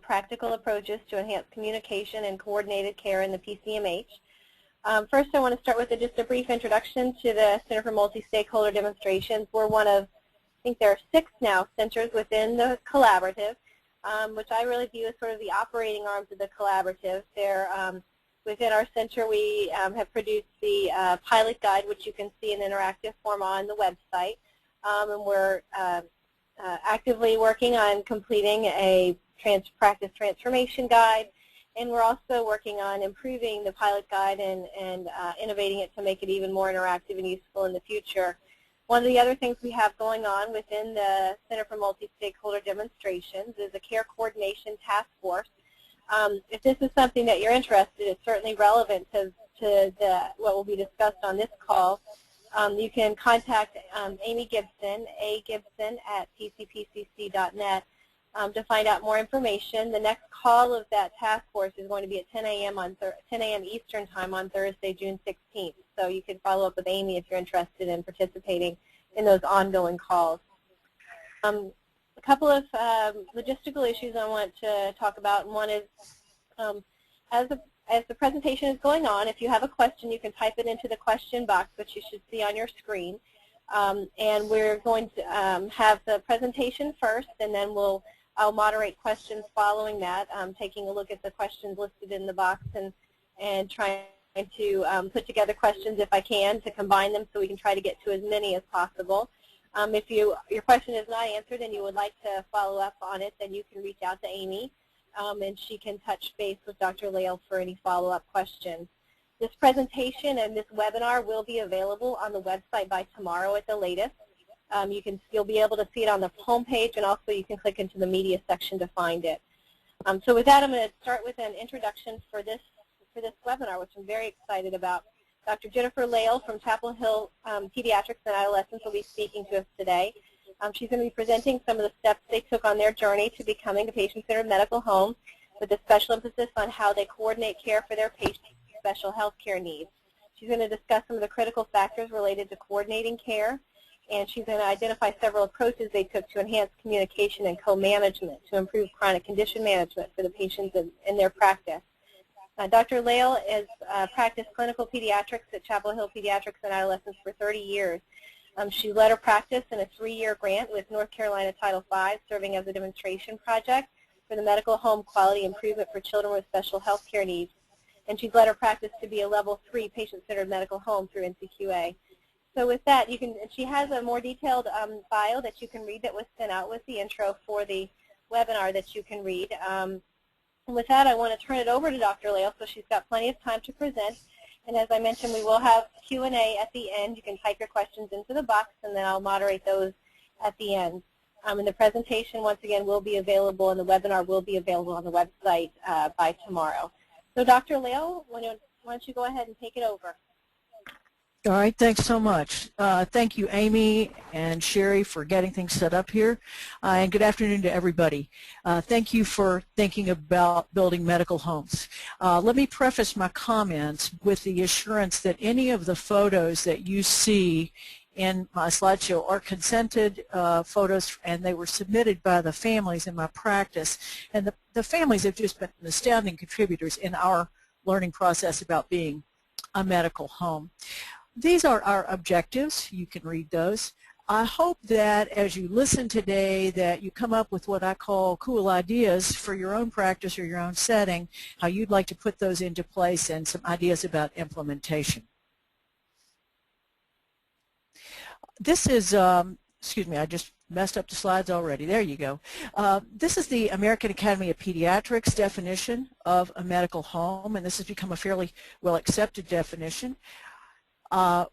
practical approaches to enhance communication and coordinated care in the PCMH. First, I want to start with just a brief introduction to the Center for Multi-Stakeholder Demonstrations. We're one of, I think there are 6 now, centers within the collaborative, which I really view as sort of the operating arms of the collaborative. Within our center, we have produced the pilot guide, which you can see in interactive form on the website, and we're actively working on completing a practice transformation guide, and we're also working on improving the pilot guide and innovating it to make it even more interactive and useful in the future. One of the other things we have going on within the Center for Multi-Stakeholder Demonstrations is a care coordination task force. If this is something that you're interested in, it's certainly relevant to what will be discussed on this call. You can contact Amy Gibson, agibson@pcpcc.net, to find out more information. The next call of that task force is going to be at 10 a.m. Eastern Time on Thursday, June 16th. So you can follow up with Amy if you're interested in participating in those ongoing calls. A couple of logistical issues I want to talk about. And one is, as the presentation is going on, if you have a question, you can type it into the question box, which you should see on your screen. And we're going to have the presentation first, and then I'll moderate questions following that, taking a look at the questions listed in the box and trying to put together questions if I can to combine them so we can try to get to as many as possible. If your question is not answered and you would like to follow up on it, then you can reach out to Amy, and she can touch base with Dr. Lael for any follow-up questions. This presentation and this webinar will be available on the website by tomorrow at the latest. You'll be able to see it on the home page, and also you can click into the media section to find it. So with that, I'm going to start with an introduction for this webinar, which I'm very excited about. Dr. Jennifer Lael from Chapel Hill Pediatrics and Adolescents will be speaking to us today. She's going to be presenting some of the steps they took on their journey to becoming a patient-centered medical home, with a special emphasis on how they coordinate care for their patients' special health care needs. She's going to discuss some of the critical factors related to coordinating care, and she's going to identify several approaches they took to enhance communication and co-management to improve chronic condition management for the patients in their practice. Dr. Lael has practiced clinical pediatrics at Chapel Hill Pediatrics and Adolescents for 30 years. She led her practice in a 3-year grant with North Carolina Title V, serving as a demonstration project for the medical home quality improvement for children with special health care needs. And she's led her practice to be a level 3 patient-centered medical home through NCQA. So with that, she has a more detailed bio that you can read that was sent out with the intro for the webinar that you can read. And with that, I want to turn it over to Dr. Lael, so she's got plenty of time to present. And as I mentioned, we will have Q&A at the end. You can type your questions into the box, and then I'll moderate those at the end. And the presentation, once again, will be available, and the webinar will be available on the website by tomorrow. So Dr. Lael, why don't you go ahead and take it over? All right, thanks so much. Thank you, Amy and Sherry, for getting things set up here. And good afternoon to everybody. Thank you for thinking about building medical homes. Let me preface my comments with the assurance that any of the photos that you see in my slideshow are consented photos, and they were submitted by the families in my practice. And the families have just been astounding contributors in our learning process about being a medical home. These are our objectives. You can read those. I hope that as you listen today that you come up with what I call cool ideas for your own practice or your own setting, how you'd like to put those into place, and some ideas about implementation. This is, excuse me, I just messed up the slides already. There you go. This is the American Academy of Pediatrics definition of a medical home, and this has become a fairly well-accepted definition.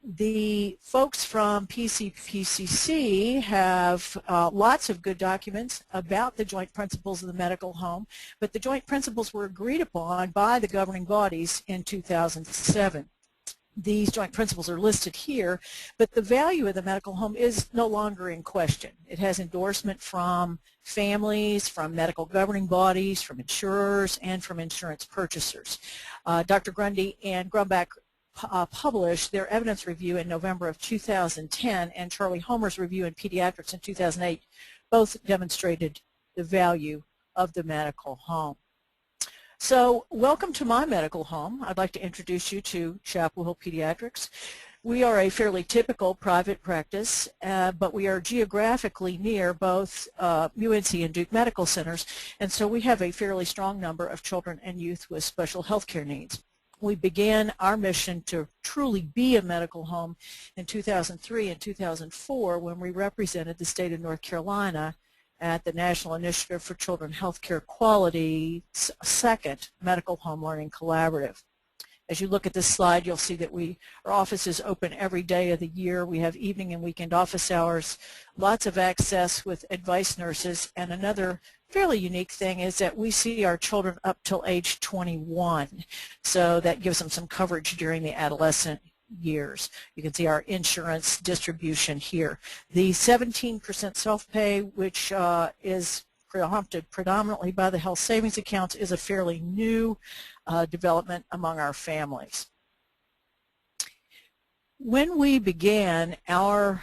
The folks from PCPCC have lots of good documents about the joint principles of the medical home, but the joint principles were agreed upon by the governing bodies in 2007. These joint principles are listed here, but the value of the medical home is no longer in question. It has endorsement from families, from medical governing bodies, from insurers, and from insurance purchasers. Dr. Grundy and Grumbach published their evidence review in November of 2010, and Charlie Homer's review in Pediatrics in 2008 both demonstrated the value of the medical home. So welcome to my medical home. I'd like to introduce you to Chapel Hill Pediatrics. We are a fairly typical private practice, but we are geographically near both UNC and Duke Medical Centers, and so we have a fairly strong number of children and youth with special health care needs. We began our mission to truly be a medical home in 2003 and 2004 when we represented the state of North Carolina at the National Initiative for Children Healthcare Quality's second Medical Home Learning Collaborative. As you look at this slide, you'll see that our office is open every day of the year. We have evening and weekend office hours, lots of access with advice nurses, and another fairly unique thing is that we see our children up till age 21. So that gives them some coverage during the adolescent years. You can see our insurance distribution here. The 17% self-pay, which is prompted predominantly by the health savings accounts, is a fairly new development among our families. When we began our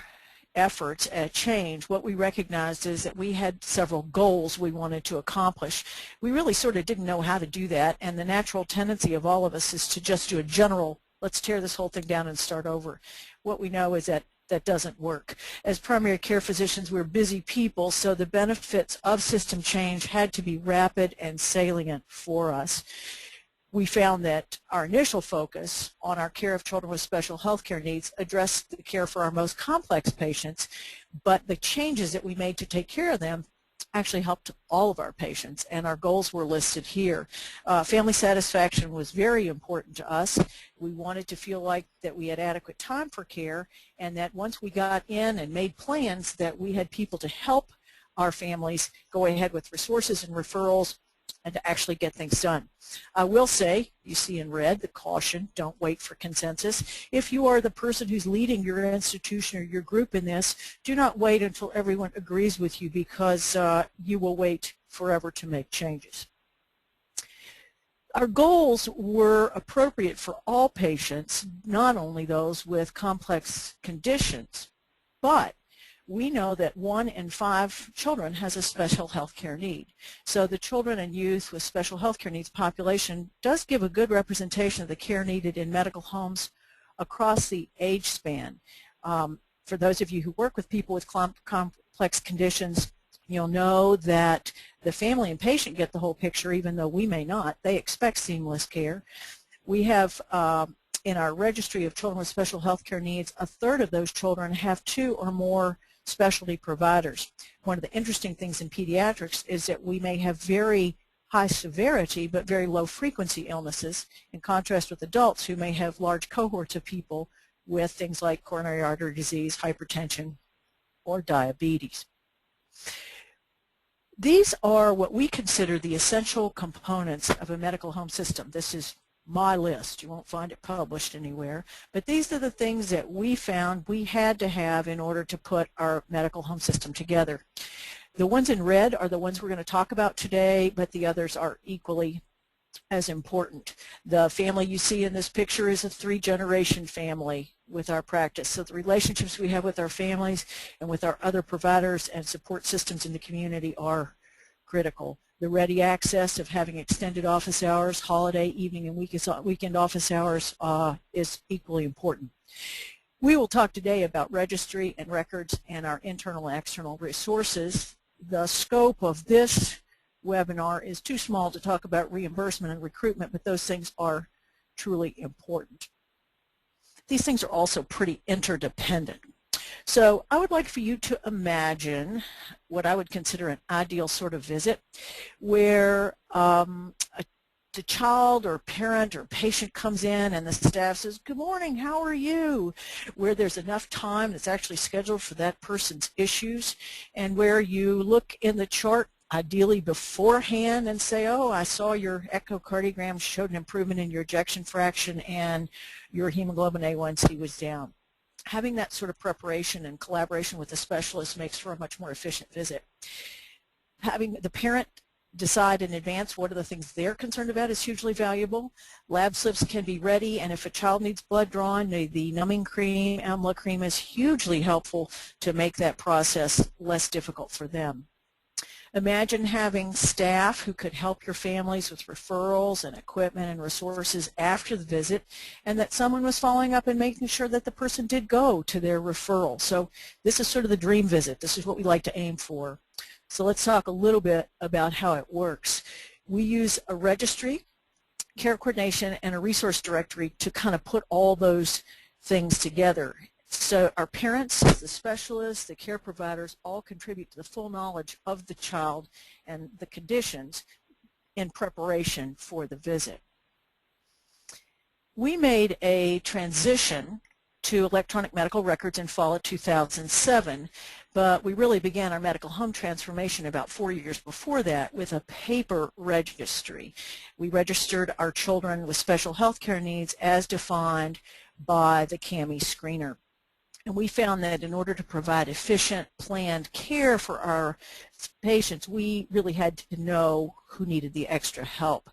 efforts at change, what we recognized is that we had several goals we wanted to accomplish. We really sort of didn't know how to do that, and the natural tendency of all of us is to just do a general, let's tear this whole thing down and start over. What we know is that that doesn't work. As primary care physicians, we're busy people, so the benefits of system change had to be rapid and salient for us. We found that our initial focus on our care of children with special health care needs addressed the care for our most complex patients, but the changes that we made to take care of them actually helped all of our patients, and our goals were listed here. Family satisfaction was very important to us. We wanted to feel like that we had adequate time for care, and that once we got in and made plans that we had people to help our families go ahead with resources and referrals and to actually get things done. I will say, you see in red the caution, don't wait for consensus. If you are the person who's leading your institution or your group in this, do not wait until everyone agrees with you, because you will wait forever to make changes. Our goals were appropriate for all patients, not only those with complex conditions, but we know that 1 in 5 children has a special health care need. So the children and youth with special health care needs population does give a good representation of the care needed in medical homes across the age span. For those of you who work with people with complex conditions, you'll know that the family and patient get the whole picture, even though we may not. They expect seamless care. We have in our registry of children with special health care needs, 1/3 of those children have 2 or more specialty providers. One of the interesting things in pediatrics is that we may have very high severity but very low frequency illnesses, in contrast with adults who may have large cohorts of people with things like coronary artery disease, hypertension, or diabetes. These are what we consider the essential components of a medical home system. This is my list. You won't find it published anywhere, but these are the things that we found we had to have in order to put our medical home system together. The ones in red are the ones we're going to talk about today, but the others are equally as important. The family you see in this picture is a 3-generation family with our practice. So the relationships we have with our families and with our other providers and support systems in the community are critical. The ready access of having extended office hours, holiday, evening, and weekend office hours is equally important. We will talk today about registry and records and our internal and external resources. The scope of this webinar is too small to talk about reimbursement and recruitment, but those things are truly important. These things are also pretty interdependent. So I would like for you to imagine what I would consider an ideal sort of visit, where the child or parent or patient comes in and the staff says, "Good morning, how are you?" Where there's enough time that's actually scheduled for that person's issues, and where you look in the chart ideally beforehand and say, "Oh, I saw your echocardiogram showed an improvement in your ejection fraction and your hemoglobin A1C was down." Having that sort of preparation and collaboration with the specialist makes for a much more efficient visit. Having the parent decide in advance what are the things they're concerned about is hugely valuable. Lab slips can be ready, and if a child needs blood drawn, the numbing cream, amla cream is hugely helpful to make that process less difficult for them. Imagine having staff who could help your families with referrals and equipment and resources after the visit, and that someone was following up and making sure that the person did go to their referral. So this is sort of the dream visit. This is what we like to aim for. So let's talk a little bit about how it works. We use a registry, care coordination, and a resource directory to kind of put all those things together. So our parents, the specialists, the care providers all contribute to the full knowledge of the child and the conditions in preparation for the visit. We made a transition to electronic medical records in fall of 2007, but we really began our medical home transformation about 4 years before that with a paper registry. We registered our children with special health care needs as defined by the CAMI screener. And we found that in order to provide efficient, planned care for our patients, we really had to know who needed the extra help.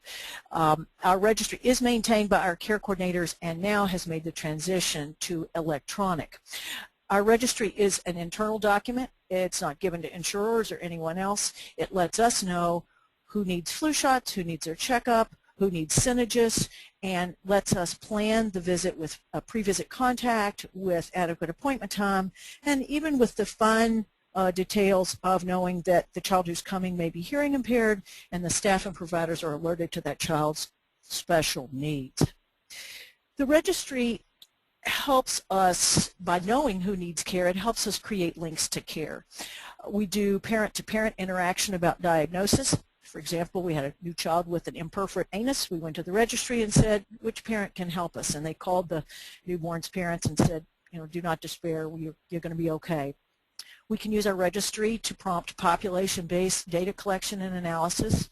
Our registry is maintained by our care coordinators and now has made the transition to electronic. Our registry is an internal document. It's not given to insurers or anyone else. It lets us know who needs flu shots, who needs their checkup, who needs Synergist, and lets us plan the visit with a pre-visit contact, with adequate appointment time, and even with the fine details of knowing that the child who's coming may be hearing impaired, and the staff and providers are alerted to that child's special needs. The registry helps us, by knowing who needs care, it helps us create links to care. We do parent-to-parent interaction about diagnosis. For example, we had a new child with an imperforate anus. We went to the registry and said, which parent can help us? And they called the newborn's parents and said, you know, do not despair, you're going to be okay. We can use our registry to prompt population-based data collection and analysis,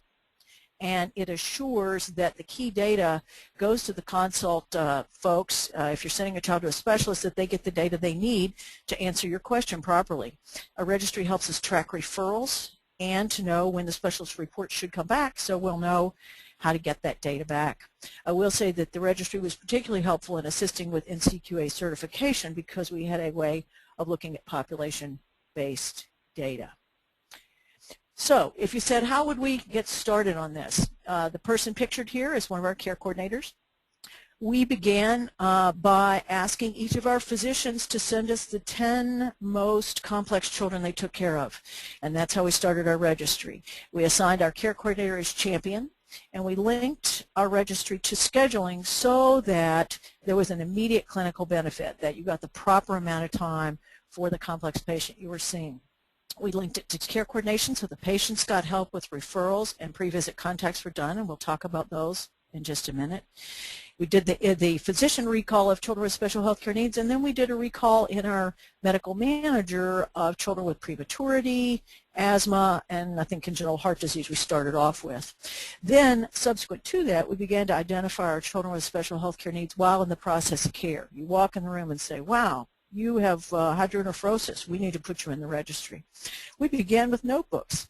and it assures that the key data goes to the consult folks, if you're sending a child to a specialist, that they get the data they need to answer your question properly. Our registry helps us track referrals and to know when the specialist report should come back, so we'll know how to get that data back. I will say that the registry was particularly helpful in assisting with NCQA certification because we had a way of looking at population-based data. So if you said, how would we get started on this? The person pictured here is one of our care coordinators. We began by asking each of our physicians to send us the 10 most complex children they took care of, and that's how we started our registry. We assigned our care coordinator as champion, and we linked our registry to scheduling so that there was an immediate clinical benefit, that you got the proper amount of time for the complex patient you were seeing. We linked it to care coordination so the patients got help with referrals and pre-visit contacts were done, and we'll talk about those in just a minute. We did the physician recall of children with special health care needs, and then we did a recall in our medical manager of children with prematurity, asthma, and I think congenital heart disease we started off with. Then, subsequent to that, we began to identify our children with special health care needs while in the process of care. You walk in the room and say, wow, you have hydronephrosis. We need to put you in the registry. We began with notebooks.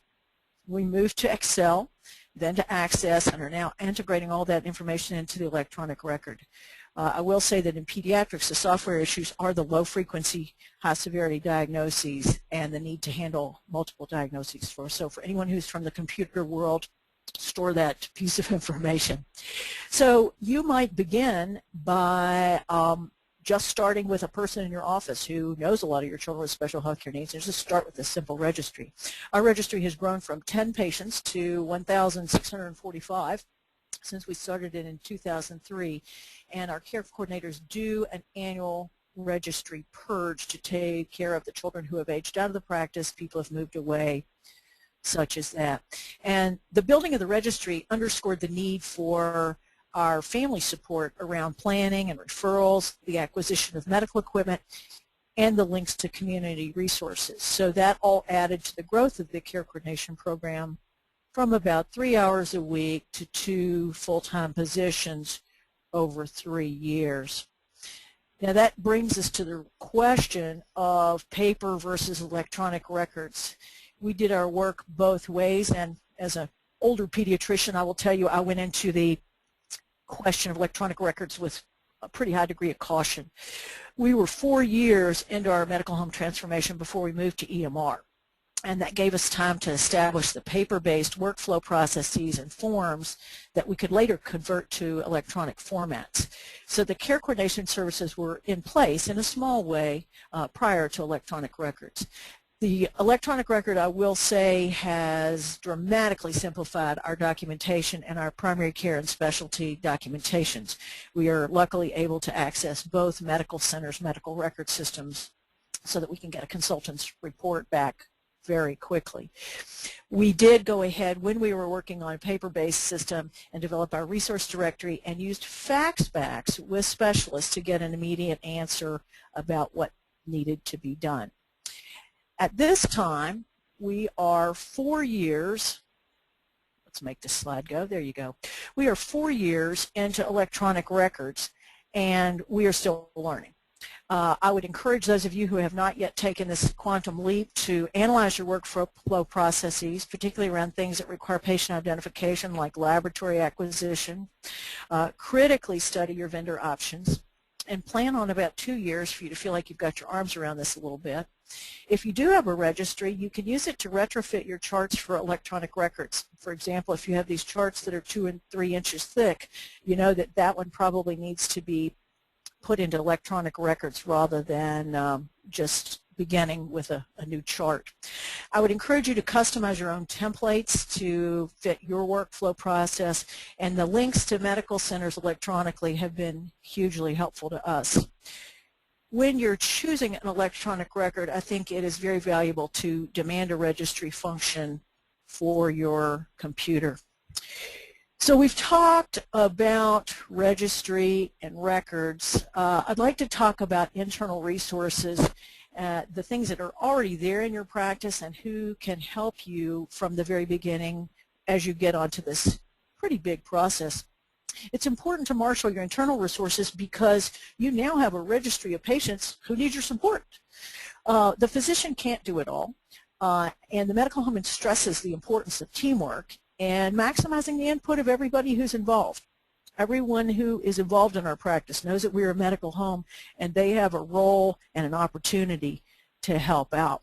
We moved to Excel, then to Access, and are now integrating all that information into the electronic record. I will say that in pediatrics, the software issues are the low-frequency, high-severity diagnoses and the need to handle multiple diagnoses for. So for anyone who's from the computer world, store that piece of information. So you might begin by just starting with a person in your office who knows a lot of your children with special health care needs, and just start with a simple registry. Our registry has grown from 10 patients to 1,645 since we started it in 2003, and our care coordinators do an annual registry purge to take care of the children who have aged out of the practice, people have moved away, such as that. And the building of the registry underscored the need for our family support around planning and referrals, the acquisition of medical equipment, and the links to community resources. So that all added to the growth of the care coordination program from about 3 hours a week to 2 full-time positions over 3 years. Now that brings us to the question of paper versus electronic records. We did our work both ways, and as an older pediatrician, I will tell you I went into the question of electronic records with a pretty high degree of caution. We were 4 years into our medical home transformation before we moved to EMR. and that gave us time to establish the paper-based workflow processes and forms that we could later convert to electronic formats. So the care coordination services were in place in a small way prior to electronic records. The electronic record, I will say, has dramatically simplified our documentation and our primary care and specialty documentations. We are luckily able to access both medical centers' medical record systems so that we can get a consultant's report back very quickly. We did go ahead when we were working on a paper-based system and develop our resource directory and used faxbacks with specialists to get an immediate answer about what needed to be done. At this time, we are 4 years, let's make this slide go, there you go. We are 4 years into electronic records, and we are still learning. I would encourage those of you who have not yet taken this quantum leap to analyze your workflow processes, particularly around things that require patient identification like laboratory acquisition. Critically study your vendor options and plan on about 2 years for you to feel like you've got your arms around this a little bit. If you do have a registry, you can use it to retrofit your charts for electronic records. For example, if you have these charts that are 2 and 3 inches thick, you know that that one probably needs to be put into electronic records rather than just beginning with a new chart. I would encourage you to customize your own templates to fit your workflow process, and the links to medical centers electronically have been hugely helpful to us. When you're choosing an electronic record, I think it is very valuable to demand a registry function for your computer. So we've talked about registry and records. I'd like to talk about internal resources, the things that are already there in your practice and who can help you from the very beginning as you get onto this pretty big process. It's important to marshal your internal resources because you now have a registry of patients who need your support. The physician can't do it all, and the medical home stresses the importance of teamwork and maximizing the input of everybody who's involved. Everyone who is involved in our practice knows that we're a medical home and they have a role and an opportunity to help out.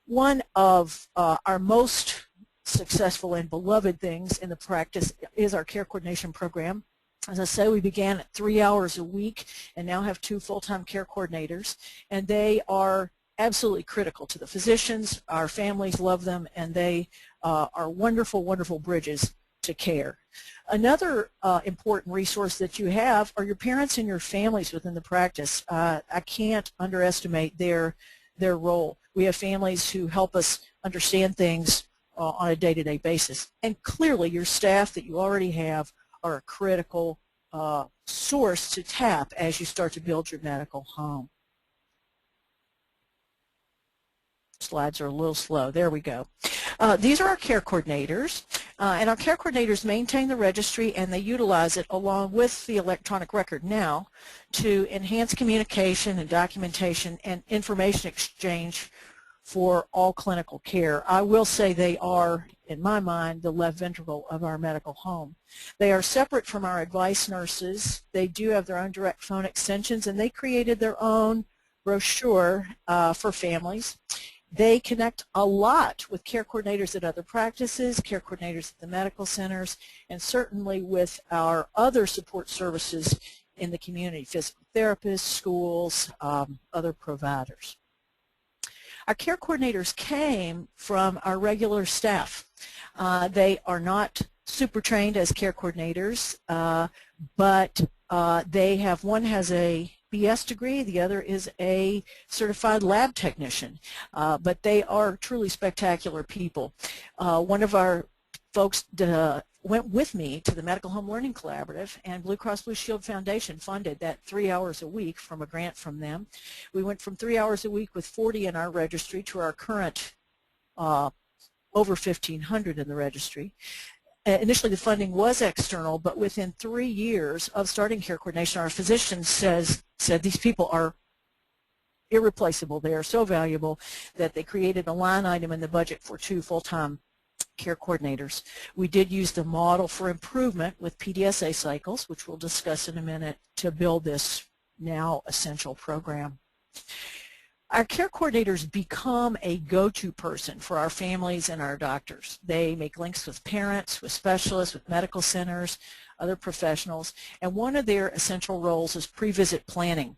One of our most successful and beloved things in the practice is our care coordination program. As I say, we began at 3 hours a week and now have 2 full-time care coordinators, and they are absolutely critical to the physicians. Our families love them, and they are wonderful, wonderful bridges to care. Another important resource that you have are your parents and your families within the practice. I can't underestimate their role. We have families who help us understand things on a day-to-day basis. And clearly your staff that you already have are a critical source to tap as you start to build your medical home. Slides are a little slow. There we go. These are our care coordinators, and our care coordinators maintain the registry and they utilize it along with the electronic record now to enhance communication and documentation and information exchange for all clinical care. I will say they are, in my mind, the left ventricle of our medical home. They are separate from our advice nurses. They do have their own direct phone extensions, and they created their own brochure for families. They connect a lot with care coordinators at other practices, care coordinators at the medical centers, and certainly with our other support services in the community, physical therapists, schools, other providers. Our care coordinators came from our regular staff. They are not super trained as care coordinators, but they have, one has a BS degree, the other is a certified lab technician, but they are truly spectacular people. One of our folks went with me to the Medical Home Learning Collaborative, and Blue Cross Blue Shield Foundation funded that 3 hours a week from a grant from them. We went from 3 hours a week with 40 in our registry to our current over 1,500 in the registry. Initially the funding was external, but within 3 years of starting care coordination, our physician said these people are irreplaceable. They are so valuable that they created a line item in the budget for 2 full-time care coordinators. We did use the model for improvement with PDSA cycles, which we'll discuss in a minute, to build this now essential program. Our care coordinators become a go-to person for our families and our doctors. They make links with parents, with specialists, with medical centers, other professionals, and one of their essential roles is pre-visit planning.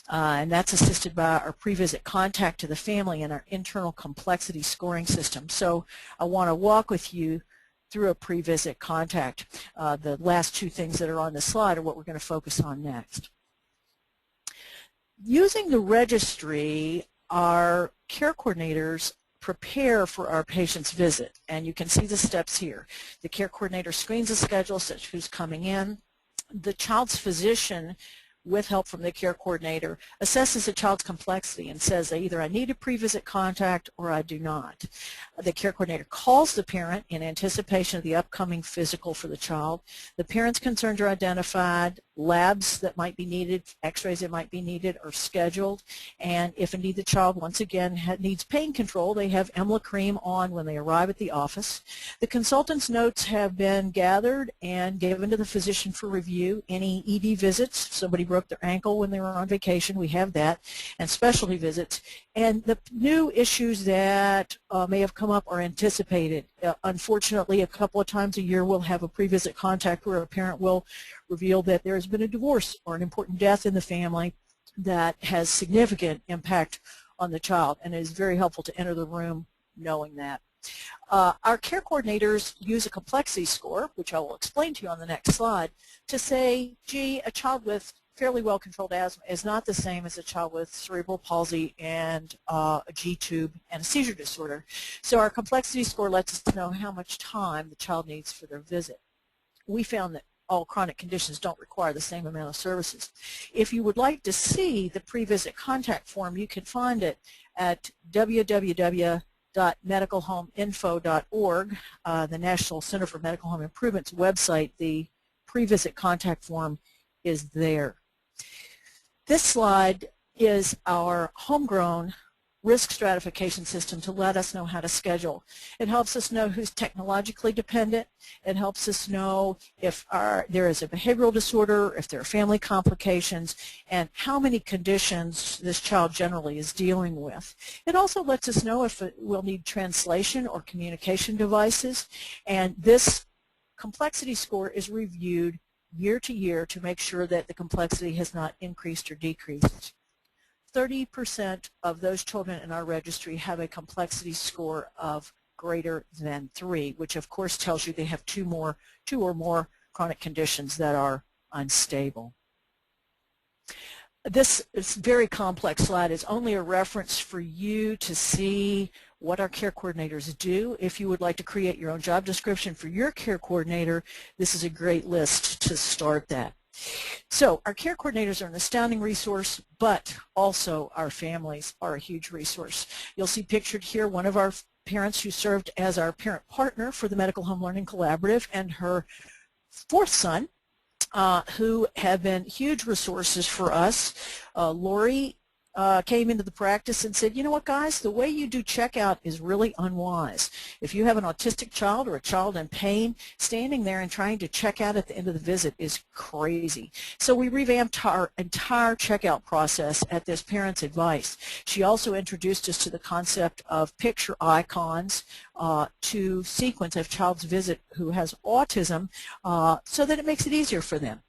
And that's assisted by our pre-visit contact to the family and our internal complexity scoring system. So I want to walk with you through a pre-visit contact. The last two things that are on the slide are what we're going to focus on next. Using the registry, our care coordinators prepare for our patient's visit, and you can see the steps here. The care coordinator screens the schedule, such who's coming in. The child's physician, with help from the care coordinator, assesses the child's complexity and says either I need a pre-visit contact or I do not. The care coordinator calls the parent in anticipation of the upcoming physical for the child. The parent's concerns are identified, labs that might be needed, x-rays that might be needed are scheduled, and if indeed the child once again needs pain control, they have EMLA cream on when they arrive at the office. The consultant's notes have been gathered and given to the physician for review. Any ED visits, somebody broke their ankle when they were on vacation, we have that, and specialty visits. And the new issues that may have come up are anticipated. Unfortunately, a couple of times a year we'll have a pre-visit contact where a parent will reveal that there has been a divorce or an important death in the family that has significant impact on the child, and it is very helpful to enter the room knowing that. Our care coordinators use a complexity score, which I will explain to you on the next slide, to say, gee, a child with fairly well-controlled asthma is not the same as a child with cerebral palsy and a G-tube and a seizure disorder. So our complexity score lets us know how much time the child needs for their visit. We found that all chronic conditions don't require the same amount of services. If you would like to see the pre-visit contact form, you can find it at www.medicalhomeinfo.org, the National Center for Medical Home Improvement's website. The pre-visit contact form is there. This slide is our homegrown risk stratification system to let us know how to schedule. It helps us know who's technologically dependent. It helps us know if there is a behavioral disorder, if there are family complications, and how many conditions this child generally is dealing with. It also lets us know if we'll need translation or communication devices, and this complexity score is reviewed year to year to make sure that the complexity has not increased or decreased. 30% of those children in our registry have a complexity score of greater than 3, which of course tells you they have two or more chronic conditions that are unstable. This is a very complex slide. It's only a reference for you to see what our care coordinators do. If you would like to create your own job description for your care coordinator, this is a great list to start that. So our care coordinators are an astounding resource, but also our families are a huge resource. You'll see pictured here one of our parents who served as our parent partner for the Medical Home Learning Collaborative and her fourth son, who have been huge resources for us. Lori came into the practice and said, you know what, guys, the way you do checkout is really unwise. If you have an autistic child or a child in pain, standing there and trying to check out at the end of the visit is crazy. So we revamped our entire checkout process at this parent's advice. She also introduced us to the concept of picture icons to sequence a child's visit who has autism so that it makes it easier for them.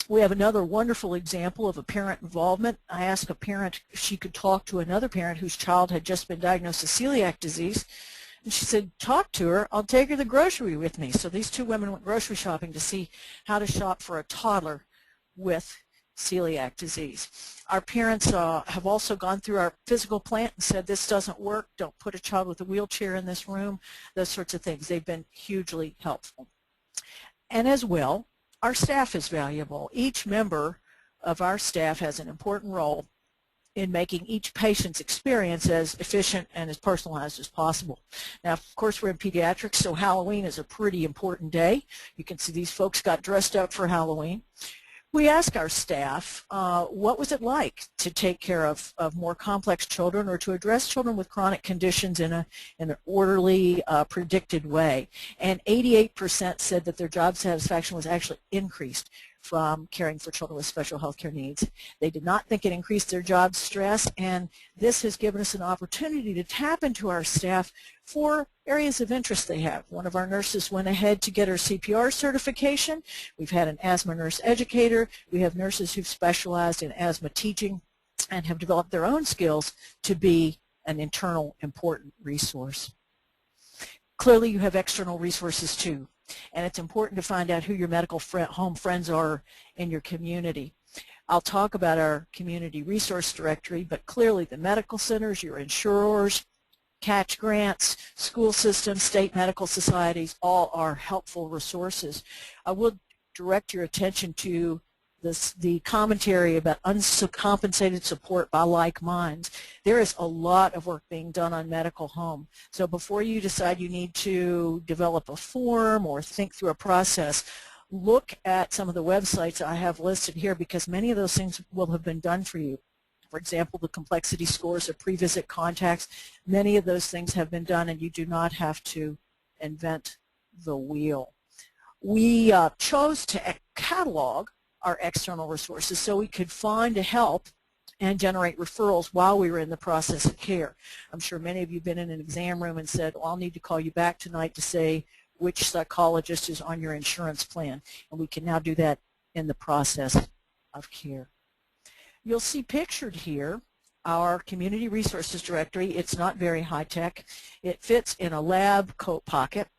We have another wonderful example of a parent involvement. I asked a parent if she could talk to another parent whose child had just been diagnosed with celiac disease. And she said, talk to her, I'll take her to the grocery with me. So these two women went grocery shopping to see how to shop for a toddler with celiac disease. Our parents have also gone through our physical plant and said this doesn't work, don't put a child with a wheelchair in this room, those sorts of things. They've been hugely helpful. And as well, our staff is valuable. Each member of our staff has an important role in making each patient's experience as efficient and as personalized as possible. Now, of course, we're in pediatrics, so Halloween is a pretty important day. You can see these folks got dressed up for Halloween. We ask our staff, what was it like to take care of more complex children or to address children with chronic conditions in an orderly, predicted way? And 88% said that their job satisfaction was actually increased from caring for children with special health care needs. They did not think it increased their job stress, and this has given us an opportunity to tap into our staff for areas of interest they have. One of our nurses went ahead to get her CPR certification. We've had an asthma nurse educator. We have nurses who've specialized in asthma teaching and have developed their own skills to be an internal important resource. Clearly you have external resources too, and it's important to find out who your medical home friends are in your community. I'll talk about our community resource directory, but clearly the medical centers, your insurers, catch grants, school systems, state medical societies, all are helpful resources. I will direct your attention to the commentary about uncompensated support by like minds. There is a lot of work being done on medical home. So before you decide you need to develop a form or think through a process, look at some of the websites I have listed here, because many of those things will have been done for you. For example, the complexity scores of pre-visit contacts, many of those things have been done, and you do not have to invent the wheel. We chose to catalog our external resources so we could find help and generate referrals while we were in the process of care. I'm sure many of you have been in an exam room and said, well, I'll need to call you back tonight to say which psychologist is on your insurance plan, and we can now do that in the process of care. You'll see pictured here our community resources directory. It's not very high-tech. It fits in a lab coat pocket.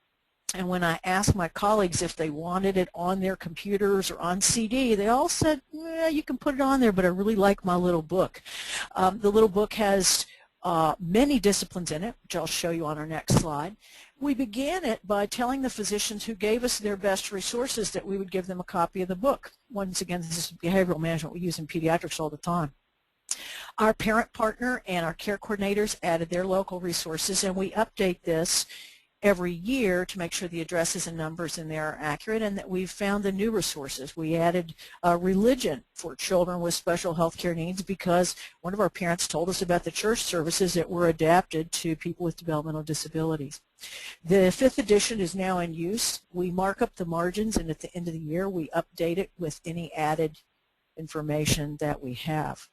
And when I asked my colleagues if they wanted it on their computers or on CD, they all said, yeah, you can put it on there, but I really like my little book. The little book has many disciplines in it, which I'll show you on our next slide. We began it by telling the physicians who gave us their best resources that we would give them a copy of the book. Once again, this is behavioral management we use in pediatrics all the time. Our parent partner and our care coordinators added their local resources, and we update this every year to make sure the addresses and numbers in there are accurate, and that we've found the new resources. We added religion for children with special health care needs because one of our parents told us about the church services that were adapted to people with developmental disabilities. The 5th edition is now in use. We mark up the margins, and at the end of the year we update it with any added information that we have.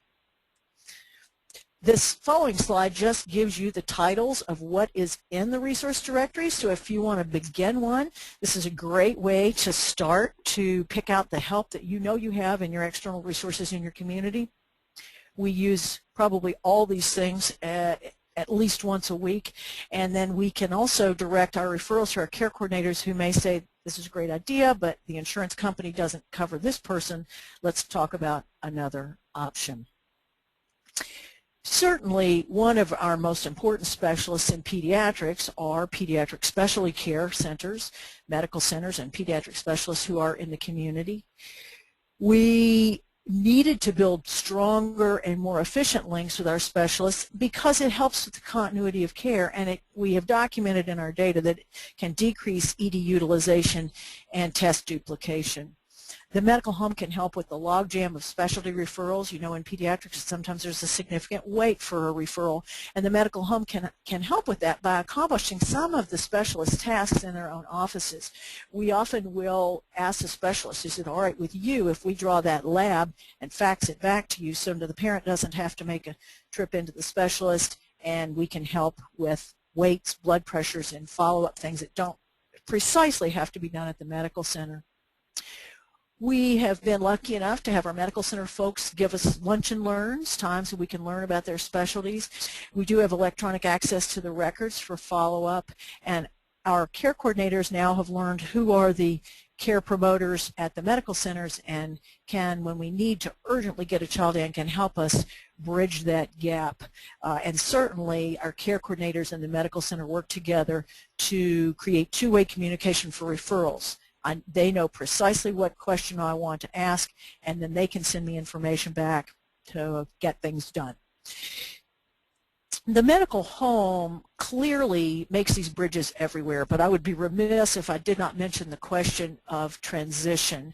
This following slide just gives you the titles of what is in the resource directory, so if you want to begin one, this is a great way to start to pick out the help that you know you have in your external resources in your community. We use probably all these things at least once a week, and then we can also direct our referrals to our care coordinators who may say, this is a great idea, but the insurance company doesn't cover this person. Let's talk about another option. Certainly, one of our most important specialists in pediatrics are pediatric specialty care centers, medical centers, and pediatric specialists who are in the community. We needed to build stronger and more efficient links with our specialists because it helps with the continuity of care, and we have documented in our data that it can decrease ED utilization and test duplication. The medical home can help with the logjam of specialty referrals. You know, in pediatrics sometimes there's a significant wait for a referral, and the medical home can help with that by accomplishing some of the specialist tasks in their own offices. We often will ask the specialist, is it all right with you if we draw that lab and fax it back to you so that the parent doesn't have to make a trip into the specialist, and we can help with weights, blood pressures, and follow-up things that don't precisely have to be done at the medical center. We have been lucky enough to have our medical center folks give us lunch and learns, times so we can learn about their specialties. We do have electronic access to the records for follow-up, and our care coordinators now have learned who are the care promoters at the medical centers and can, when we need to urgently get a child in, can help us bridge that gap. And certainly our care coordinators and the medical center work together to create two-way communication for referrals. They know precisely what question I want to ask, and then they can send me information back to get things done. The medical home clearly makes these bridges everywhere, but I would be remiss if I did not mention the question of transition.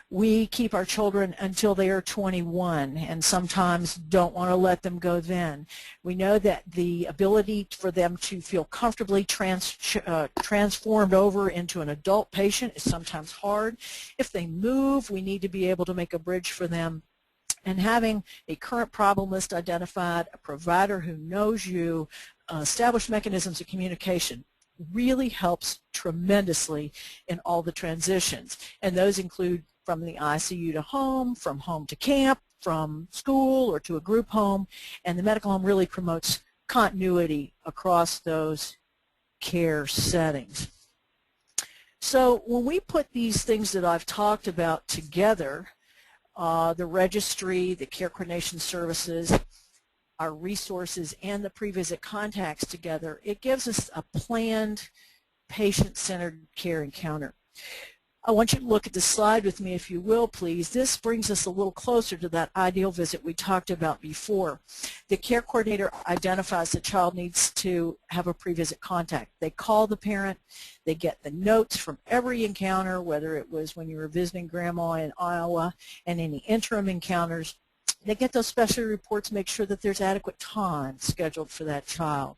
We keep our children until they are 21 and sometimes don't want to let them go then. We know that the ability for them to feel comfortably transformed over into an adult patient is sometimes hard. If they move, we need to be able to make a bridge for them. And having a current problem list identified, a provider who knows you, established mechanisms of communication really helps tremendously in all the transitions. And those include from the ICU to home, from home to camp, from school or to a group home. And the medical home really promotes continuity across those care settings. So when we put these things that I've talked about together, the registry, the care coordination services, our resources, and the pre-visit contacts together, it gives us a planned patient-centered care encounter. I want you to look at the slide with me, if you will, please. This brings us a little closer to that ideal visit we talked about before. The care coordinator identifies the child needs to have a pre-visit contact. They call the parent. They get the notes from every encounter, whether it was when you were visiting grandma in Iowa and any interim encounters. They get those special reports, make sure that there's adequate time scheduled for that child.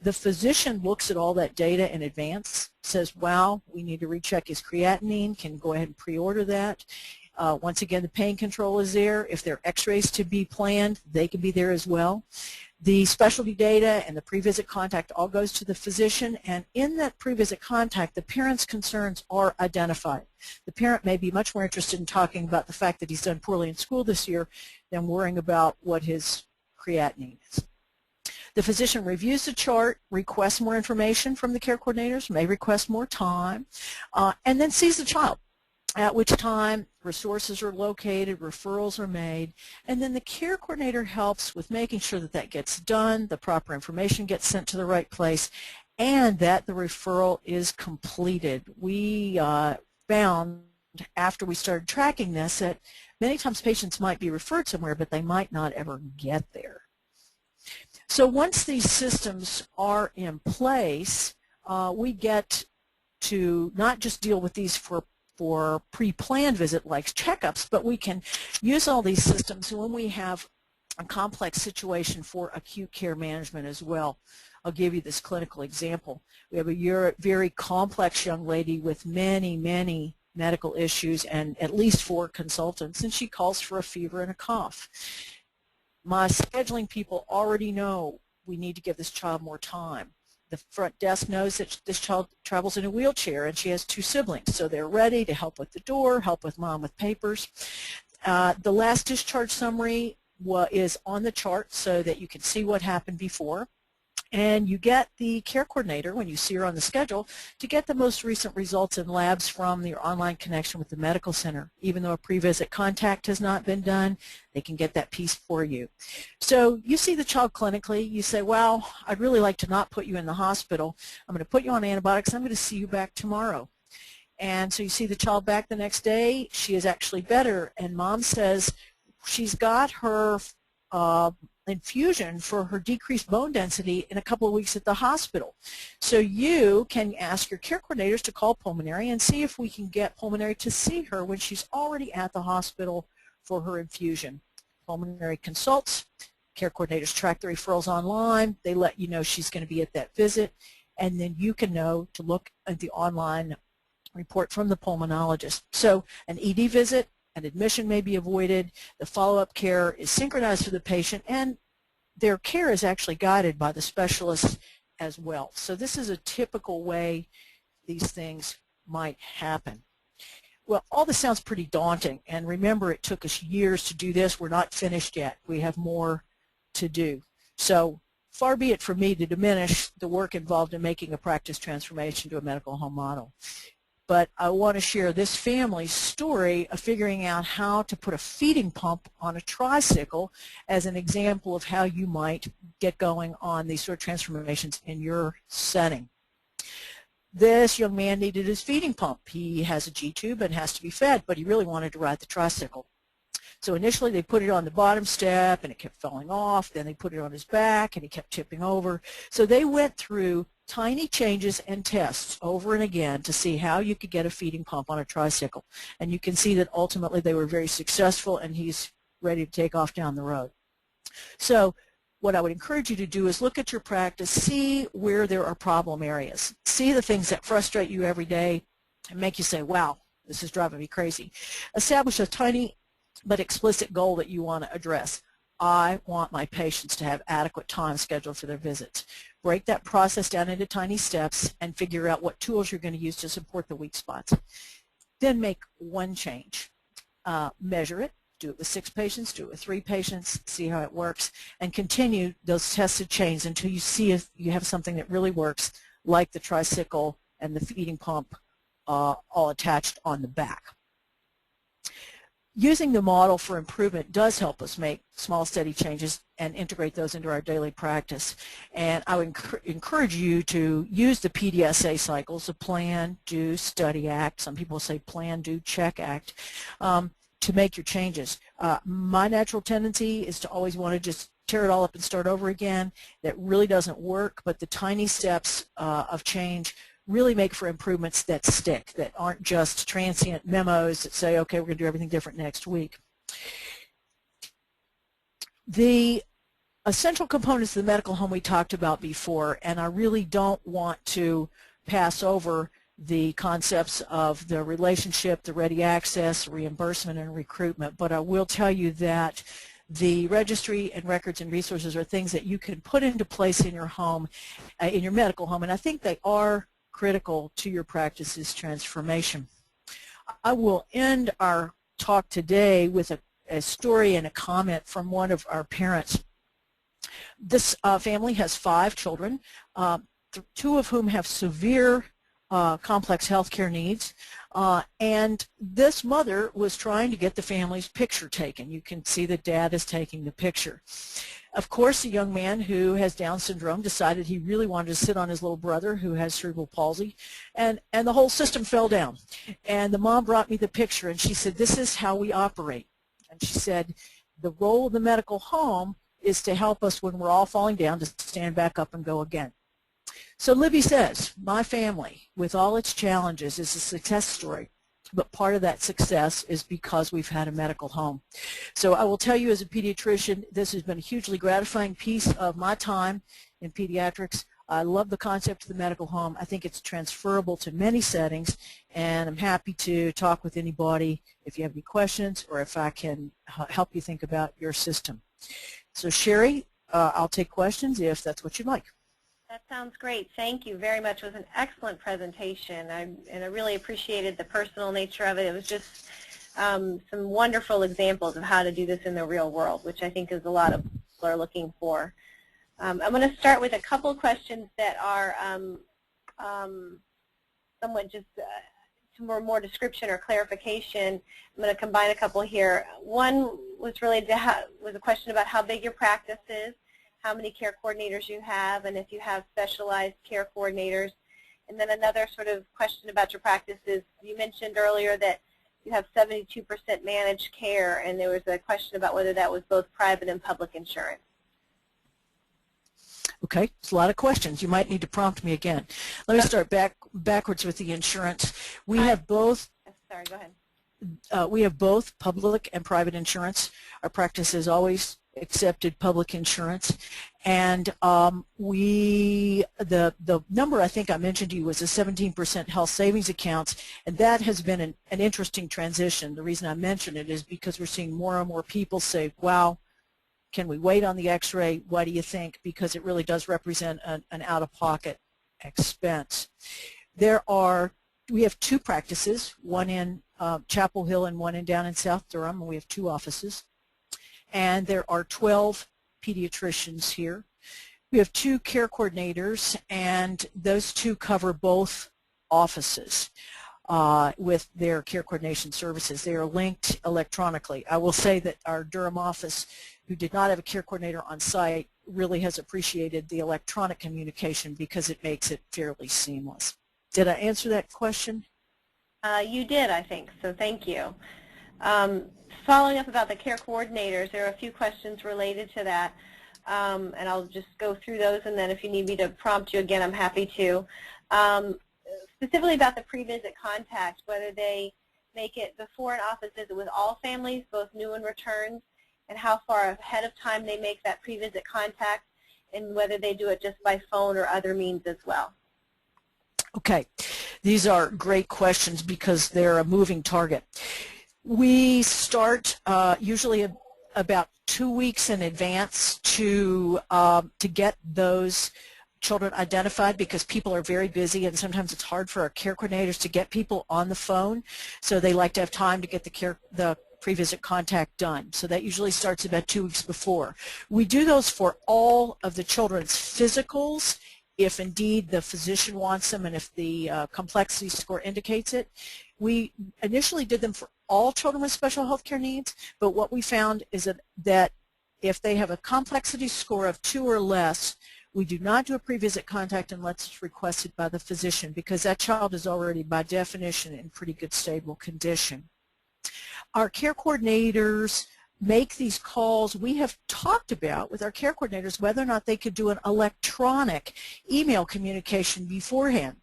The physician looks at all that data in advance, says, wow, we need to recheck his creatinine, can go ahead and pre-order that. Once again, the pain control is there. If there are x-rays to be planned, they can be there as well. The specialty data and the pre-visit contact all goes to the physician, and in that pre-visit contact, the parent's concerns are identified. The parent may be much more interested in talking about the fact that he's done poorly in school this year than worrying about what his creatinine is. The physician reviews the chart, requests more information from the care coordinators, may request more time, and then sees the child, at which time resources are located, referrals are made, and then the care coordinator helps with making sure that that gets done, the proper information gets sent to the right place, and that the referral is completed. We found after we started tracking this that many times patients might be referred somewhere, but they might not ever get there. So once these systems are in place, we get to not just deal with these for pre-planned visit like checkups, but we can use all these systems when we have a complex situation for acute care management as well. I'll give you this clinical example. We have a very complex young lady with many, many medical issues and at least 4 consultants, and she calls for a fever and a cough. My scheduling people already know we need to give this child more time. The front desk knows that this child travels in a wheelchair and she has 2 siblings, so they're ready to help with the door, help with mom with papers. The last discharge summary is on the chart so that you can see what happened before. And you get the care coordinator, when you see her on the schedule, to get the most recent results in labs from your online connection with the medical center. Even though a pre-visit contact has not been done, they can get that piece for you. So you see the child clinically, you say, well, I'd really like to not put you in the hospital. I'm going to put you on antibiotics. I'm going to see you back tomorrow. And so you see the child back the next day. She is actually better. And mom says she's got her infusion for her decreased bone density in a couple of weeks at the hospital. So you can ask your care coordinators to call pulmonary and see if we can get pulmonary to see her when she's already at the hospital for her infusion. Pulmonary consults, care coordinators track the referrals online, they let you know she's going to be at that visit, and then you can know to look at the online report from the pulmonologist. So an ED visit, an admission may be avoided, the follow-up care is synchronized for the patient, and their care is actually guided by the specialist as well. So this is a typical way these things might happen. Well, all this sounds pretty daunting, and remember, it took us years to do this. We're not finished yet. We have more to do. So far be it from me to diminish the work involved in making a practice transformation to a medical home model. But I want to share this family's story of figuring out how to put a feeding pump on a tricycle as an example of how you might get going on these sort of transformations in your setting. This young man needed his feeding pump. He has a G-tube and has to be fed, but he really wanted to ride the tricycle. So initially they put it on the bottom step and it kept falling off. Then they put it on his back and he kept tipping over. So they went through tiny changes and tests over and again to see how you could get a feeding pump on a tricycle. And you can see that ultimately they were very successful, and he's ready to take off down the road. So what I would encourage you to do is look at your practice, see where there are problem areas, see the things that frustrate you every day and make you say, wow, this is driving me crazy. Establish a tiny but explicit goal that you want to address. I want my patients to have adequate time scheduled for their visits. Break that process down into tiny steps and figure out what tools you're going to use to support the weak spots. Then make one change. Measure it. Do it with 6 patients, do it with 3 patients, see how it works, and continue those tested changes until you see if you have something that really works, like the tricycle and the feeding pump all attached on the back. Using the model for improvement does help us make small, steady changes and integrate those into our daily practice. And I would encourage you to use the PDSA cycles, the Plan, Do, Study, Act. Some people say Plan, Do, Check, Act. To make your changes. My natural tendency is to always want to just tear it all up and start over again. That really doesn't work, but the tiny steps of change really make for improvements that stick, that aren't just transient memos that say, okay, we're going to do everything different next week. The essential components of the medical home we talked about before, and I really don't want to pass over the concepts of the relationship, the ready access, reimbursement, and recruitment, but I will tell you that the registry and records and resources are things that you can put into place in your home, in your medical home, and I think they are critical to your practice's transformation. I will end our talk today with a story and a comment from one of our parents. This family has 5 children, 2 of whom have severe complex health care needs, and this mother was trying to get the family's picture taken. You can see that Dad is taking the picture. Of course, a young man who has Down syndrome decided he really wanted to sit on his little brother who has cerebral palsy, and the whole system fell down. And the mom brought me the picture, and she said, this is how we operate. And she said, the role of the medical home is to help us when we're all falling down to stand back up and go again. So Libby says, my family, with all its challenges, is a success story, but part of that success is because we've had a medical home. So I will tell you, as a pediatrician, this has been a hugely gratifying piece of my time in pediatrics. I love the concept of the medical home. I think it's transferable to many settings, and I'm happy to talk with anybody if you have any questions or if I can help you think about your system. So Sherry, I'll take questions if that's what you'd like. That sounds great. Thank you very much. It was an excellent presentation, and I really appreciated the personal nature of it. It was just some wonderful examples of how to do this in the real world, which I think is a lot of people are looking for. I'm going to start with a couple questions that are somewhat just more description or clarification. I'm going to combine a couple here. One was related to was a question about how big your practice is, how many care coordinators you have, and if you have specialized care coordinators. And then another sort of question about your practice is, you mentioned earlier that you have 72% managed care, and there was a question about whether that was both private and public insurance. Okay, it's a lot of questions. You might need to prompt me again. Let me start backwards with the insurance. We have both. Sorry, go ahead. We have both public and private insurance. Our practice has always accepted public insurance, and the number I think I mentioned to you was a 17% health savings accounts, and that has been an interesting transition. The reason I mention it is because we're seeing more and more people say, wow, can we wait on the x-ray? What do you think? Because it really does represent an out-of-pocket expense. We have 2 practices, one in Chapel Hill and one down in South Durham, and we have 2 offices. And there are 12 pediatricians here. We have 2 care coordinators, and those 2 cover both offices with their care coordination services. They are linked electronically. I will say that our Durham office, who did not have a care coordinator on site, really has appreciated the electronic communication because it makes it fairly seamless. Did I answer that question? You did, I think, so thank you. Following up about the care coordinators, there are a few questions related to that, and I'll just go through those, and then if you need me to prompt you again, I'm happy to. Specifically about the pre-visit contact, whether they make it before an office visit with all families, both new and returns, and how far ahead of time they make that pre-visit contact, and whether they do it just by phone or other means as well. Okay, these are great questions because they're a moving target. We start usually about 2 weeks in advance to get those children identified, because people are very busy and sometimes it's hard for our care coordinators to get people on the phone, so they like to have time to get the pre-visit contact done. So that usually starts about 2 weeks before. We do those for all of the children's physicals if indeed the physician wants them and if the complexity score indicates it. We initially did them for all children with special health care needs, but what we found is that if they have a complexity score of 2 or less, we do not do a pre-visit contact unless it's requested by the physician, because that child is already by definition in pretty good stable condition. Our care coordinators make these calls. We have talked about with our care coordinators whether or not they could do an electronic email communication beforehand.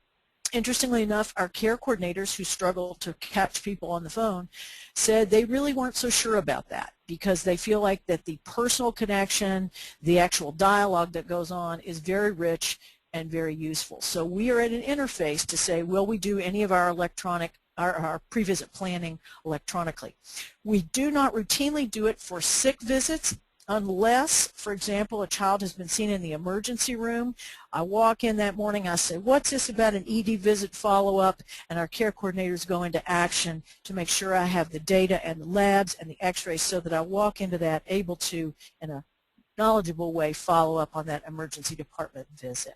Interestingly enough, our care coordinators who struggle to catch people on the phone said they really weren't so sure about that, because they feel like that the personal connection, the actual dialogue that goes on is very rich and very useful. So we are at an interface to say, will we do any of our our pre-visit planning electronically? We do not routinely do it for sick visits unless, for example, a child has been seen in the emergency room. I walk in that morning, I say, what's this about an ED visit follow-up? And our care coordinators go into action to make sure I have the data and the labs and the x-rays so that I walk into that able to, in a knowledgeable way, follow up on that emergency department visit.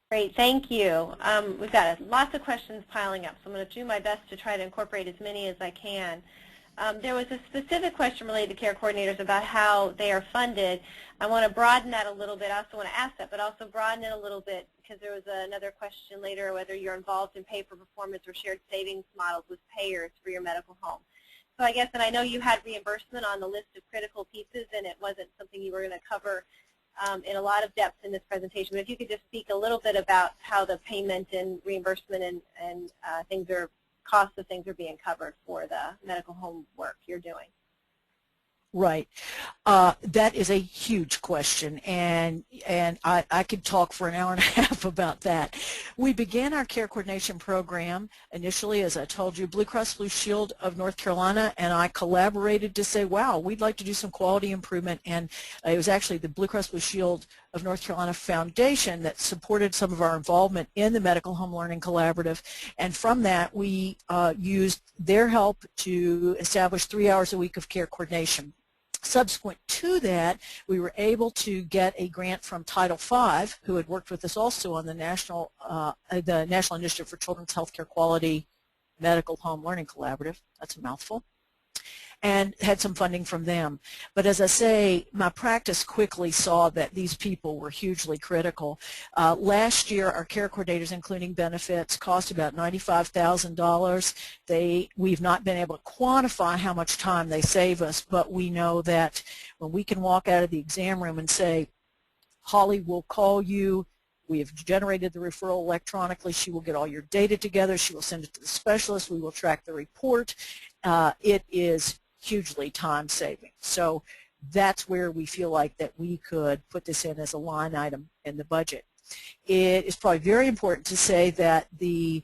Great, thank you. We've got lots of questions piling up, so I'm going to do my best to try to incorporate as many as I can. There was a specific question related to care coordinators about how they are funded. I want to broaden that a little bit. I also want to ask that, but also broaden it a little bit, because there was another question later whether you're involved in pay-for-performance or shared savings models with payers for your medical home. So I guess, and I know you had reimbursement on the list of critical pieces, and it wasn't something you were going to cover in a lot of depth in this presentation, but if you could just speak a little bit about how the payment and reimbursement and costs of things are being covered for the medical home work you're doing. Right. That is a huge question, and I could talk for an hour and a half about that. We began our care coordination program initially, as I told you, Blue Cross Blue Shield of North Carolina, and I collaborated to say, wow, we'd like to do some quality improvement, and it was actually the Blue Cross Blue Shield of North Carolina Foundation that supported some of our involvement in the Medical Home Learning Collaborative, and from that we used their help to establish 3 hours a week of care coordination. Subsequent to that, we were able to get a grant from Title V, who had worked with us also on the National Initiative for Children's Healthcare Quality Medical Home Learning Collaborative. That's a mouthful. And had some funding from them. But as I say, my practice quickly saw that these people were hugely critical. Last year, our care coordinators, including benefits, cost about $95,000. We've not been able to quantify how much time they save us, but we know that when we can walk out of the exam room and say, Holly will call you, we have generated the referral electronically, she will get all your data together, she will send it to the specialist, we will track the report. It is hugely time-saving. So that's where we feel like that we could put this in as a line item in the budget. It is probably very important to say that the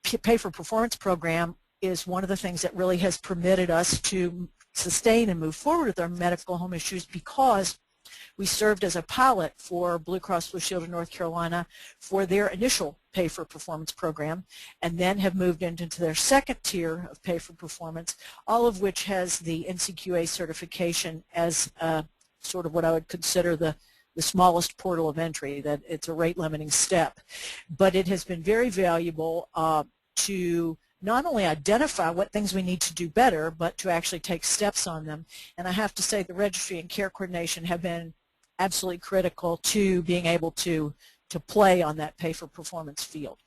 pay-for-performance program is one of the things that really has permitted us to sustain and move forward with our medical home issues, because we served as a pilot for Blue Cross Blue Shield of North Carolina for their initial pay-for-performance program, and then have moved into their second tier of pay-for-performance, all of which has the NCQA certification as sort of what I would consider the smallest portal of entry, that it's a rate-limiting step. But it has been very valuable to not only identify what things we need to do better, but to actually take steps on them. And I have to say the registry and care coordination have been absolutely critical to being able to play on that pay-for-performance field.